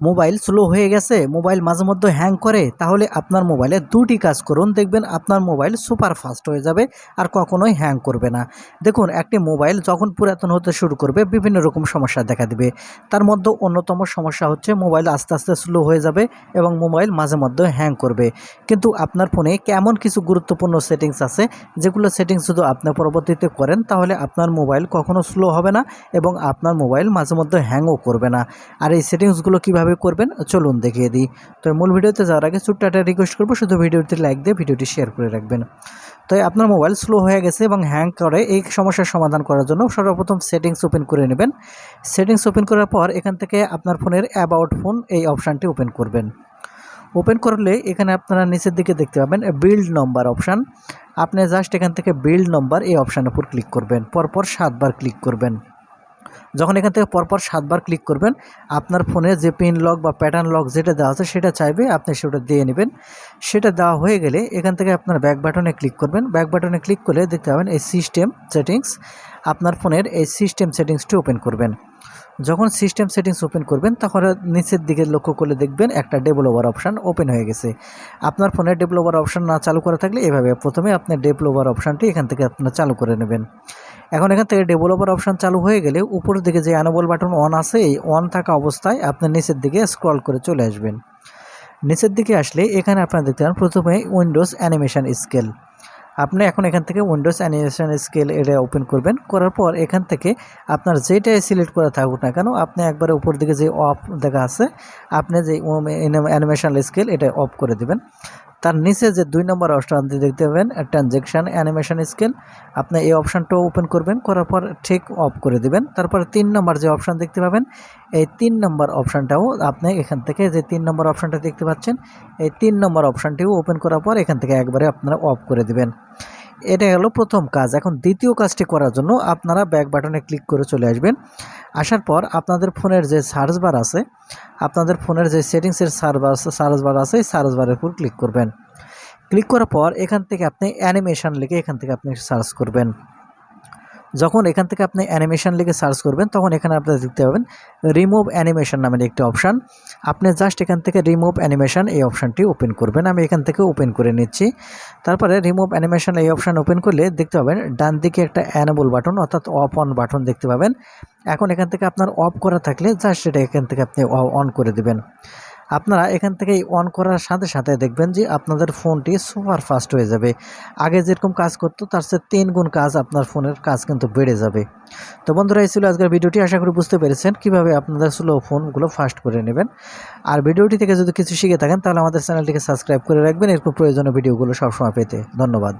Mobile slow হয়ে গেছে, mobile মাঝে মধ্যে হ্যাং করে, তাহলে আপনার মোবাইলে দুটি কাজ করুন, দেখবেন আপনার মোবাইল সুপার ফাস্ট হয়ে যাবে আর কখনোই হ্যাং করবে না। দেখুন, একটি মোবাইল যখন পুরাতন হতে শুরু করবে বিভিন্ন রকম সমস্যা দেখা দিবে। তার মধ্যে অন্যতম সমস্যা হচ্ছে মোবাইল আস্তে আস্তে স্লো হয়ে যাবে এবং মোবাইল মাঝে মধ্যে হ্যাং করবে। কিন্তু আপনার ফোনে কেমন কিছু গুরুত্বপূর্ণ সেটিংস আছে, যেগুলো সেটিংস শুধু আপনি পরবর্তীতে করেন তাহলে আপনার মোবাইল কখনো স্লো হবে না এবং আপনার মোবাইল মাঝে মধ্যে হ্যাংও করবে না। আর এই সেটিংসগুলো কিভাবে করবেন চলুন দেখিয়ে দিই। তো মূল ভিডিওতে যাওয়ার আগে ছোট্ট একটা রিকোয়েস্ট করবো, শুধু ভিডিওটি লাইক দিয়ে ভিডিওটি শেয়ার করে রাখবেন। তো আপনার মোবাইল স্লো হয়ে গেছে এবং হ্যাং করে, এই সমস্যার সমাধান করার জন্য সর্বপ্রথম সেটিংস ওপেন করে নেবেন। সেটিংস ওপেন করার পর এখান থেকে আপনার ফোনের অ্যাবাউট ফোন এই অপশানটি ওপেন করবেন। ওপেন করলে এখানে আপনারা নিচের দিকে দেখতে পাবেন বিল্ড নম্বর অপশান। আপনি জাস্ট এখান থেকে বিল্ড নম্বর এই অপশানের উপর ক্লিক করবেন, পরপর 7 বার ক্লিক করবেন। যখন এখান থেকে পরপর 7 বার ক্লিক করবেন, আপনার ফোনে যে পিন লক বা প্যাটার্ন লক যেটা দেওয়া আছে সেটা চাইবে, আপনি সেটা দিয়ে নেবেন। সেটা দেওয়া হয়ে গেলে এখান থেকে আপনার ব্যাক বাটনে ক্লিক করবেন। ব্যাক বাটনে ক্লিক করলে দেখতে পাবেন এই সিস্টেম সেটিংস। আপনার ফোনের এই সিস্টেম সেটিংসটি ওপেন করবেন। যখন সিস্টেম সেটিংস ওপেন করবেন তখন নিচের দিকে লক্ষ্য করলে দেখবেন একটা ডেভেলপার অপশান ওপেন হয়ে গেছে। আপনার ফোনে ডেভেলপার অপশান না চালু করা থাকলে এভাবে প্রথমে আপনার ডেভেলপার অপশানটি এখান থেকে আপনার চালু করে নেবেন। এখন এখান থেকে ডেভেলপার অপশান চালু হয়ে গেলে উপরের দিকে যে অ্যানেবল বাটন অন আছে, এই অন থাকা অবস্থায় আপনি নিচের দিকে স্ক্রল করে চলে আসবেন। নিচের দিকে আসলে এখানে আপনারা দেখতে পান প্রথমে উইন্ডোজ অ্যানিমেশন স্কেল। আপনি এখন এখান থেকে উইন্ডোজ অ্যানিমেশন স্কেল এটা ওপেন করবেন। করার পর এখান থেকে আপনার যেটাই সিলেক্ট করা থাকুক না কেন, আপনি একবারে উপর দিকে যে অফ দেখা আছে, আপনি যে অ্যানিমেশন স্কেল এটা অফ করে দেবেন। তার নিচে যে 2 নম্বর অপশানটি দেখতে পাবেন ট্রানজ্যাকশন অ্যানিমেশন স্কেল, আপনি এই অপশানটাও ওপেন করবেন, করার পর ঠিক অফ করে দেবেন। তারপর 3 নম্বর যে অপশান দেখতে পাবেন, এই 3 নম্বর অপশানটাও আপনি এখান থেকে যে 3 নম্বর অপশানটা দেখতে পাচ্ছেন, এই 3 নম্বর অপশানটিও ওপেন করার পর এখান থেকে একবারে আপনারা অফ করে দেবেন। এটা হলো প্রথম কাজ। এখন দ্বিতীয় কাজটি করার জন্য আপনারা ব্যাক বাটনে ক্লিক করে চলে আসবেন। আসার পর আপনাদের ফোনের যে সার্চ বার আছে, আপনাদের ফোনের যে সেটিংসের সার্চ বার আছে, এই সার্চ বারের উপর ক্লিক করবেন। ক্লিক করার পর এখান থেকে আপনি অ্যানিমেশন লিখে এখান থেকে আপনি সার্চ করবেন। যখন এখান থেকে আপনি অ্যানিমেশন লিখে সার্চ করবেন তখন এখানে আপনারা দেখতে পাবেন রিমুভ অ্যানিমেশন নামের একটি অপশান। আপনি জাস্ট এখান থেকে রিমুভ অ্যানিমেশন এই অপশানটি ওপেন করবেন। আমি এখান থেকে ওপেন করে নিচ্ছি। তারপরে রিমুভ অ্যানিমেশন এই অপশান ওপেন করলে দেখতে পাবেন ডান দিকে একটা অ্যানেবল বাটন অর্থাৎ অফ অন বাটন দেখতে পাবেন। এখন এখান থেকে আপনার অফ করা থাকলে জাস্ট এটা এখান থেকে আপনি অন করে দেবেন। আপনারা এখান থেকে অন করার সাথে সাথে দেখবেন যে আপনাদের ফোনটি সুপার ফাস্ট হয়ে যাবে। আগে যেরকম কাজ করতো তার চেয়ে 3 গুণ কাজ আপনার ফোনের কাজ কিন্তু বেড়ে যাবে। তো বন্ধুরা, এই ছিল আজকের ভিডিওটি। আশা করি বুঝতে পেরেছেন কীভাবে আপনাদের স্লো ফোনগুলো ফাস্ট করে নেবেন। আর ভিডিওটি থেকে যদি কিছু শিখে থাকেন তাহলে আমাদের চ্যানেলটিকে সাবস্ক্রাইব করে রাখবেন এরকম প্রয়োজনীয় ভিডিওগুলো সবসময় পেতে। ধন্যবাদ।